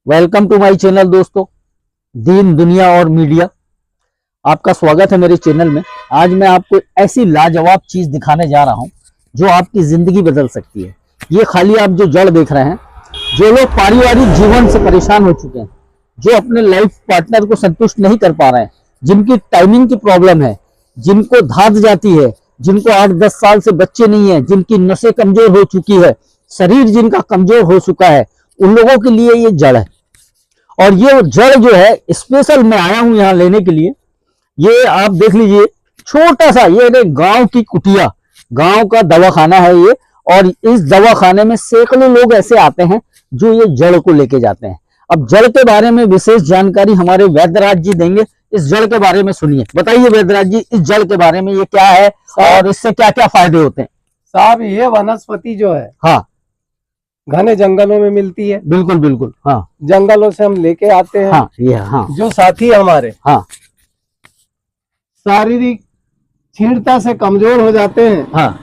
Welcome to my channel दोस्तों, दीन दुनिया और मीडिया। आपका स्वागत है मेरे चैनल में। आज मैं आपको ऐसी लाजवाब चीज दिखाने जा रहा हूं जो आपकी जिंदगी बदल सकती है। ये खाली आप जो जड़ देख रहे हैं, जो लोग पारिवारिक जीवन से परेशान हो चुके हैं, जो अपने लाइफ पार्टनर को संतुष्ट नहीं कर पा रहे हैं, जिनकी टाइमिंग की प्रॉब्लम है, जिनको धात जाती है, जिनको 8-10 साल से बच्चे नहीं है, जिनकी नसें कमजोर हो चुकी है, शरीर जिनका कमजोर हो चुका है, उन लोगों के लिए ये जड़ है। और ये जड़ जो है स्पेशल मैं आया हूं यहाँ लेने के लिए। ये आप देख लीजिए, छोटा सा ये गांव की कुटिया, गांव का दवाखाना है ये। और इस दवाखाने में सैकड़ों लोग ऐसे आते हैं जो ये जड़ को लेके जाते हैं। अब जड़ के बारे में विशेष जानकारी हमारे वैद्यराज जी देंगे। इस जड़ के बारे में सुनिए। बताइए वैद्यराज जी, इस जड़ के बारे में ये क्या है और इससे क्या क्या फायदे होते हैं? साहब, ये वनस्पति जो है, हाँ, घने जंगलों में मिलती है। बिल्कुल बिल्कुल, हाँ, जंगलों से हम लेके आते हैं। हाँ, ये हाँ, जो साथी हमारे हाँ, शारीरिक क्षीणता से कमजोर हो जाते हैं, हाँ,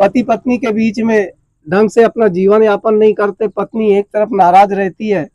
पति पत्नी के बीच में ढंग से अपना जीवन यापन नहीं करते, पत्नी एक तरफ नाराज रहती है,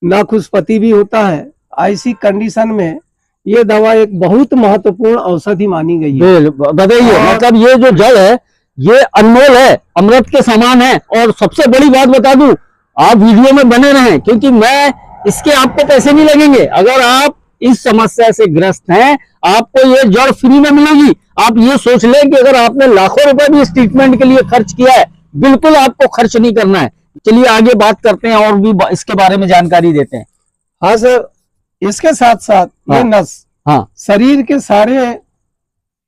नाखुश पति भी होता है, ऐसी कंडीशन में ये दवा एक बहुत महत्वपूर्ण औषधि मानी गई है। बताइए, मतलब ये जो जड़ है ये अनमोल है, अमृत के समान है। और सबसे बड़ी बात बता दूं, आप वीडियो में बने रहें, क्योंकि मैं इसके आपको पैसे नहीं लगेंगे। अगर आप इस समस्या से ग्रस्त हैं, आपको ये जड़ फ्री में मिलेगी। आप ये सोच लें कि अगर आपने लाखों रुपए भी इस ट्रीटमेंट के लिए खर्च किया है, बिल्कुल आपको खर्च नहीं करना है। चलिए आगे बात करते हैं और भी इसके बारे में जानकारी देते हैं। हाँ सर, इसके साथ साथ ये नस, हाँ, शरीर के सारे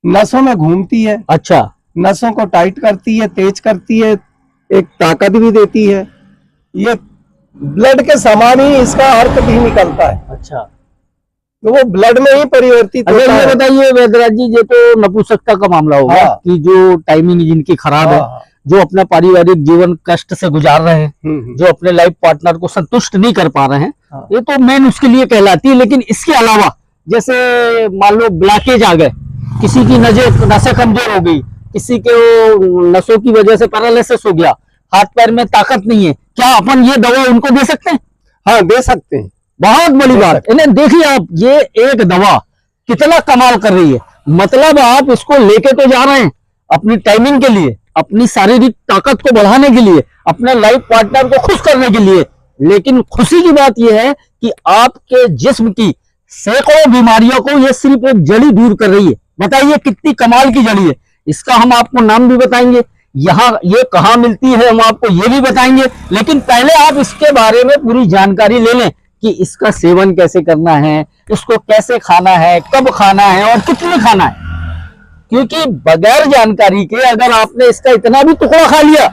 नसों में घूमती है। अच्छा, नसों को टाइट करती है, तेज करती है, एक ताकत भी देती है। ये ब्लड के समान ही इसका अर्क भी निकलता है। अच्छा, तो वो ब्लड में ही परिवर्तित होता है। बताइए वैद्यराज जी, ये तो नपुंसकता का मामला होगा। हाँ, कि जो टाइमिंग जिनकी खराब है, जो अपना पारिवारिक जीवन कष्ट से गुजार रहे हैं, जो अपने लाइफ पार्टनर को संतुष्ट नहीं कर पा रहे हैं, ये तो मेन उसके लिए कहलाती है। लेकिन इसके अलावा जैसे मान लो ब्लॉकेज आ गए, किसी की नसें कमजोर हो गई, किसी के नसों की वजह से पैरालिसिस हो गया, हाथ पैर में ताकत नहीं है, क्या अपन ये दवा उनको दे सकते हैं? हाँ, दे सकते हैं। बहुत बड़ी बात। इन्हें देखिए आप, ये एक दवा कितना कमाल कर रही है। मतलब आप इसको लेके तो जा रहे हैं अपनी टाइमिंग के लिए, अपनी शारीरिक ताकत को बढ़ाने के लिए, अपने लाइफ पार्टनर को खुश करने के लिए। लेकिन खुशी की बात यह है कि आपके जिस्म की सैकड़ों बीमारियों को ये सिर्फ एक जड़ी दूर कर रही है। बताइए कितनी कमाल की जड़ी है। इसका हम आपको नाम भी बताएंगे, यहाँ ये कहाँ मिलती है हम आपको ये भी बताएंगे। लेकिन पहले आप इसके बारे में पूरी जानकारी ले लें कि इसका सेवन कैसे करना है, इसको कैसे खाना है, कब खाना है और कितनी खाना है। क्योंकि बगैर जानकारी के अगर आपने इसका इतना भी टुकड़ा खा लिया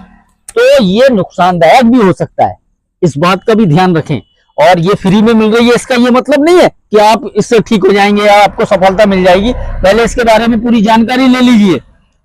तो ये नुकसानदायक भी हो सकता है। इस बात का भी ध्यान रखें। और ये फ्री में मिल रही है, इसका ये मतलब नहीं है कि आप इससे ठीक हो जाएंगे या आपको सफलता मिल जाएगी। पहले इसके बारे में पूरी जानकारी ले लीजिए,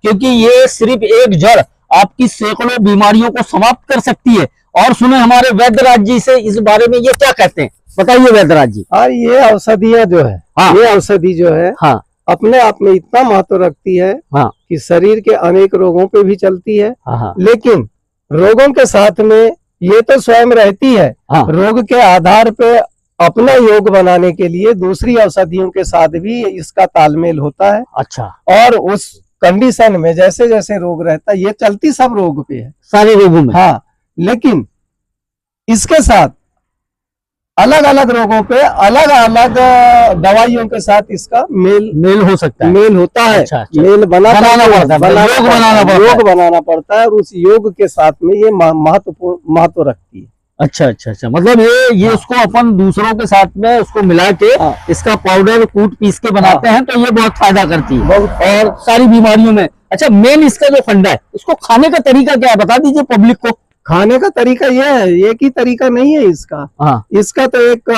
क्योंकि ये सिर्फ एक जड़ आपकी सैकड़ों बीमारियों को समाप्त कर सकती है। और सुने हमारे वैद्यराज जी से इस बारे में ये क्या कहते हैं। बताइए वैद्यराज जी। हाँ, ये औषधियाँ जो है, हाँ, ये औषधि जो है, हाँ, अपने आप में इतना महत्व रखती है, हाँ, कि शरीर के अनेक रोगों पे भी चलती है। हाँ, लेकिन रोगों के साथ में ये तो स्वयं रहती है, हाँ, रोग के आधार पे अपना योग बनाने के लिए दूसरी औषधियों के साथ भी इसका तालमेल होता है। अच्छा, और उस कंडीशन में जैसे जैसे रोग रहता है, ये चलती सब रोग पे है, सारे रोगों में। हाँ, लेकिन इसके साथ अलग अलग रोगों पे अलग अलग दवाइयों के साथ इसका मेल हो सकता है, मेल होता है। अच्छा, अच्छा। मेल बनाना पड़ता है, योग बनाना पड़ता है। और उस योग के साथ में ये महत्व रखती है। अच्छा, अच्छा, अच्छा। मतलब ये उसको अपन दूसरों के साथ में उसको मिला के इसका पाउडर कूट पीस के बनाते हैं, तो ये बहुत फायदा करती है और सारी बीमारियों में। अच्छा, मेन इसका जो फंडा है, इसको खाने का तरीका क्या है, बता दीजिए पब्लिक को। खाने का तरीका ये है, एक ही तरीका नहीं है इसका। हाँ, इसका तो एक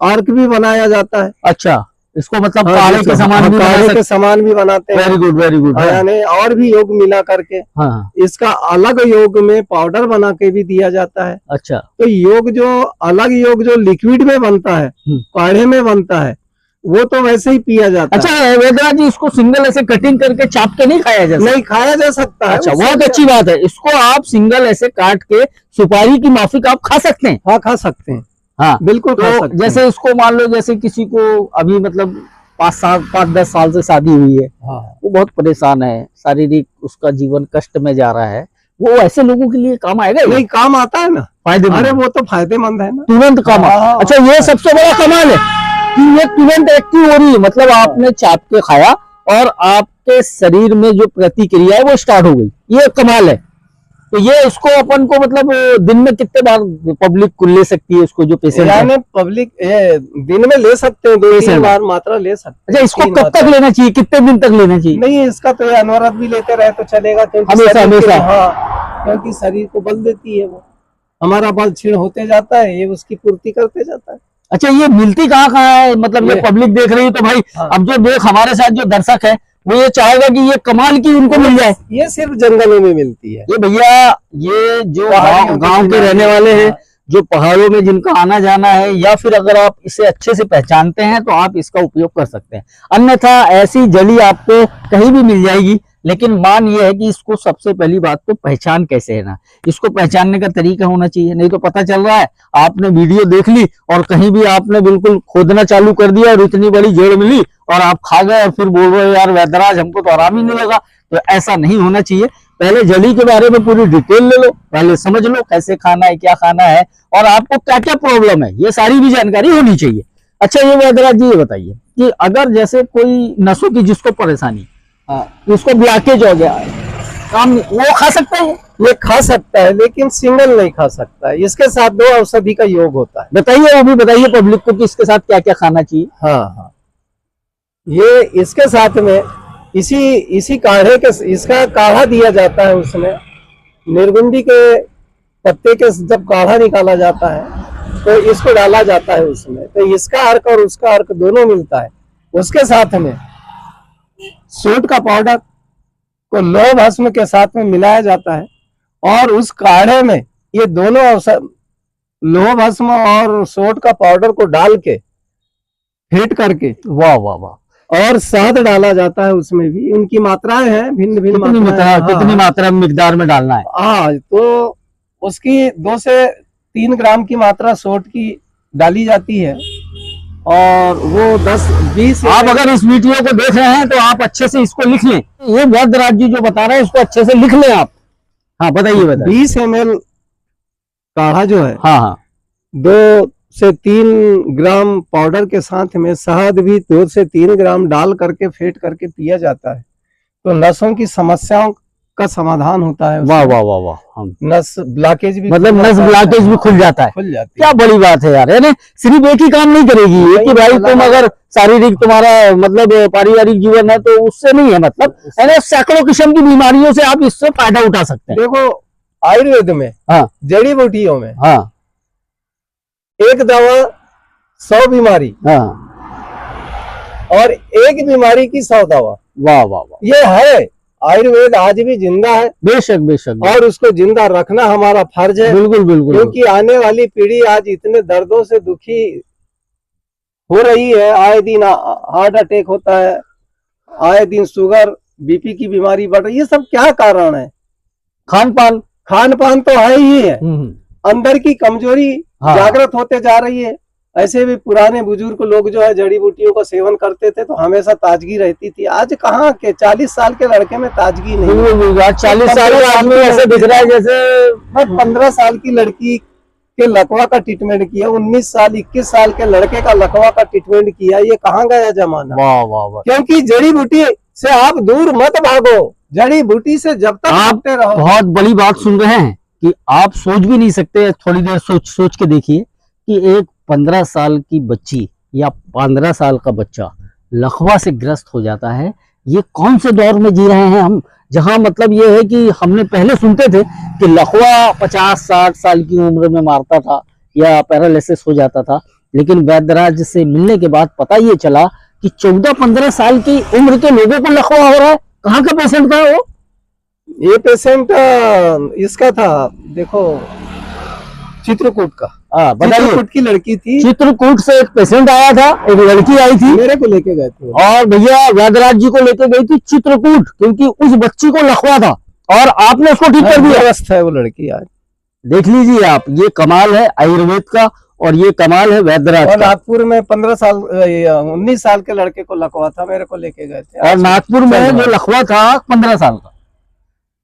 अर्क भी बनाया जाता है। अच्छा, इसको मतलब काढ़े के समान भी बनाते हैं। Very good, very good. यानी और भी योग मिला करके। हाँ, इसका अलग योग में पाउडर बना के भी दिया जाता है। अच्छा, तो योग जो अलग योग जो लिक्विड में बनता है, काढ़े में बनता है, वो तो वैसे ही पिया जाता अच्छा वैद्यनाथ जी, इसको सिंगल ऐसे कटिंग करके चाप के नहीं खाया जा है, सकता? नहीं खाया जा सकता है। अच्छा, उससे बहुत क्या- अच्छी बात है। इसको आप सिंगल ऐसे काट के सुपारी की माफिक आप खा सकते हैं। हाँ खा सकते हैं, हाँ, बिल्कुल खा तो सकते जैसे इसको मान लो, जैसे किसी को अभी मतलब 5-10 साल से शादी हुई है, हैं। हाँ वो बहुत परेशान है, शारीरिक उसका जीवन कष्ट में जा रहा है, वो ऐसे लोगों के लिए काम आएगा? नहीं काम आता है ना, फायदेमंद अरे है, वो तो फायदेमंद है ना। तुरंत काम हाँ, हाँ, अच्छा, ये सबसे बड़ा कमाल है कि ये तुरंत एक्टिव हो रही है, मतलब आपने चाप के खाया और आपके शरीर में जो प्रतिक्रिया है वो स्टार्ट हो गई, ये कमाल है। तो ये इसको अपन को मतलब दिन में कितने बार पब्लिक को ले सकती है, उसको जो पेशेंट है? यानी पब्लिक दिन में ले सकते हैं, 2-3 पेशेंट। बार मात्रा ले सकते अच्छा, हैं। इसको 3 कब तक मात्रा। लेना चाहिए, कितने दिन तक लेना चाहिए? नहीं, इसका तो अनवरत भी लेते रहे तो चलेगा, क्योंकि हमेशा शरीर के- हमेशा। हाँ, क्योंकि शरीर को बल देती है वो, हमारा बल क्षीण होते जाता है, ये उसकी पूर्ति करते जाता है। अच्छा, ये मिलती कहाँ है, मतलब ये ये- पब्लिक देख रही है तो भाई हाँ। अब जो देख हमारे साथ जो दर्शक है वो ये चाहेगा कि ये कमाल की उनको मिल जाए। ये सिर्फ जंगलों में मिलती है। ये भैया, ये जो पहाड़ियों गांव के के रहने वाले हैं, हाँ। जो पहाड़ों में जिनका आना जाना है, या फिर अगर आप इसे अच्छे से पहचानते हैं तो आप इसका उपयोग कर सकते हैं। अन्यथा ऐसी जली आपको कहीं भी मिल जाएगी, लेकिन मान ये है कि इसको सबसे पहली बात तो पहचान कैसे है ना, इसको पहचानने का तरीका होना चाहिए। नहीं तो पता चल रहा है आपने वीडियो देख ली और कहीं भी आपने बिल्कुल खोदना चालू कर दिया और इतनी बड़ी जड़ मिली और आप खा गए और फिर बोल रहे हो यार वैद्यराज हमको तो आराम ही नहीं लगा। तो ऐसा नहीं होना चाहिए। पहले जली के बारे में पूरी डिटेल ले लो, पहले समझ लो कैसे खाना है, क्या खाना है और आपको क्या क्या प्रॉब्लम है, ये सारी भी जानकारी होनी चाहिए। अच्छा, ये वैद्यराज जी ये बताइए कि अगर जैसे कोई नसों की जिसको परेशानी, हाँ, उसको ब्लॉकेज हो गया है, काम वो खा सकता है? ये खा सकता है, लेकिन सिंगल नहीं खा सकता है, इसके साथ 2 औषधि का योग होता है। बताइए, वो भी बताइए पब्लिक को कि इसके साथ क्या क्या खाना चाहिए। हाँ हाँ, ये इसके साथ में इसी काढ़े के, इसका काढ़ा दिया जाता है, उसमें निर्गुंडी के पत्ते के जब काढ़ा निकाला जाता है तो इसको डाला जाता है उसमें, तो इसका अर्क और उसका अर्क दोनों मिलता है। उसके साथ में सूट का पाउडर को लौह भस्म के साथ में मिलाया जाता है और उस काढ़े में ये दोनों औषध लौह भस्म और सोट का पाउडर को डाल के फेंट करके, वाह वाह वाह, और शहद डाला जाता है, उसमें भी उनकी मात्राएं हैं, भिन्न भिन्न कितनी मात्रा, मात्राएं। कितनी मात्रा मिकदार में डालना है? हाँ, तो उसकी 2 से 3 ग्राम की मात्रा सोट की डाली जाती है और वो 10-20। आप अगर इस वीडियो को देख रहे हैं तो आप अच्छे से इसको लिख लें। ये वैद्यराज जी जो बता रहे हैं इसको अच्छे से लिख लें आप। हाँ बताइए बताइए। 20 ml काढ़ा जो है, हाँ हाँ, 2 से 3 ग्राम पाउडर के साथ में शहद भी 2 से 3 ग्राम डाल करके फेंट करके पिया जाता है, तो नसों की समस्याओं का समाधान होता है। वाह वाह वाह वाह, हम नस ब्लॉकेज भी मतलब खुल नस जाता है। ब्लॉकेज भी खुल जाता है। खुल जाती है। क्या बड़ी बात है यार, है ना? सिर्फ एक ही काम नहीं करेगी ये कि भाई तुम अगर शारीरिक तुम्हारा मतलब पारिवारिक जीवन है तो उससे नहीं है, मतलब है ना, सैकड़ों किस्म की बीमारियों से आप इससे फायदा उठा सकते हैं। देखो, आयुर्वेद में, हाँ जड़ी बूटियों में हाँ एक दवा 100 बीमारी हाँ, और एक बीमारी की 100 दवा, वाह वाह वाह, ये है। आयुर्वेद आज भी जिंदा है बेशक बेशक, और उसको जिंदा रखना हमारा फर्ज है, बिल्कुल बिल्कुल। क्योंकि आने वाली पीढ़ी आज इतने दर्दों से दुखी हो रही है। आए दिन हार्ट अटैक होता है, आए दिन शुगर बीपी की बीमारी बढ़ रही है। ये सब क्या कारण है? खान पान। खान पान तो है ही है, हम्म, अंदर की कमजोरी हाँ। जागृत होते जा रही है। ऐसे भी पुराने बुजुर्ग लोग जो है जड़ी बूटियों का सेवन करते थे तो हमेशा ताजगी रहती थी। आज कहाँ के 40 साल के लड़के में ताजगी नहीं है। बिल्कुल बिल्कुल। आज 40 साल का आदमी ऐसे दिख रहा है जैसे मैं 15 साल की लड़की के लकवा का ट्रीटमेंट किया, 19 साल 21 साल के लड़के का लकवा का ट्रीटमेंट किया। ये कहाँ गया जमाना? वाह वाह वाह, क्योंकि जड़ी बूटी से आप दूर मत भागो, जड़ी बूटी से जब तक आप भागते रहो। बहुत बड़ी बात सुन रहे हैं कि आप सोच भी नहीं सकते। थोड़ी देर सोच के देखिए कि एक 15 साल की बच्ची या 15 साल का बच्चा लकवा से ग्रस्त हो जाता है। ये कौन से दौर में जी रहे हैं हम, जहां मतलब ये है कि हमने पहले सुनते थे कि लकवा 50-60 साल की उम्र में मारता था या पैरालिसिस हो जाता था, लेकिन वैद्यराज से मिलने के बाद पता ये चला कि 14-15 साल की उम्र के लोगों को लकवा हो रहा है। कहाँ का पेशेंट था वो? ये पेशेंट इसका था, देखो, चित्रकूट का। बताइए। चित्रकूट की लड़की थी, चित्रकूट से एक पेशेंट आया था, एक लड़की आई थी मेरे को लेके गए थे। और भैया वैद्यराज जी को लेके गई थी चित्रकूट, क्योंकि उस बच्ची को लकवा था और आपने उसको ठीक कर दिया। स्वस्थ है वो लड़की आज। देख लीजिए आप, ये कमाल है आयुर्वेद का और ये कमाल है वैद्यराज और का। नागपुर में 19 साल के लड़के को लकवा था, मेरे को लेके गए थे। और नागपुर में जो लकवा था 15 साल का।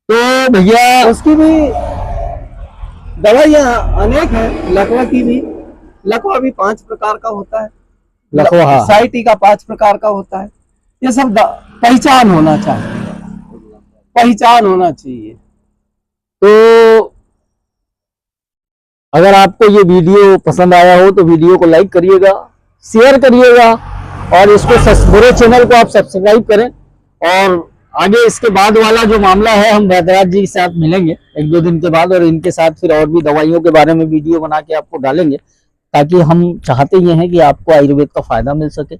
तो भैया उसकी भी दवाइयाँ अनेक है, लकवा की भी। लकवा भी 5 प्रकार का होता है, लकवा, हाँ। साइटी का 5 प्रकार का होता है। ये सब पहचान होना चाहिए, पहचान होना चाहिए। तो अगर आपको ये वीडियो पसंद आया हो तो वीडियो को लाइक करिएगा, शेयर करिएगा और इसको बुरे चैनल को आप सब्सक्राइब करें। और आगे इसके बाद वाला जो मामला है, हम वैद्यराज जी के साथ मिलेंगे 1-2 दिन के बाद और इनके साथ फिर और भी दवाइयों के बारे में वीडियो बना के आपको डालेंगे, ताकि हम चाहते ये हैं कि आपको आयुर्वेद का फायदा मिल सके।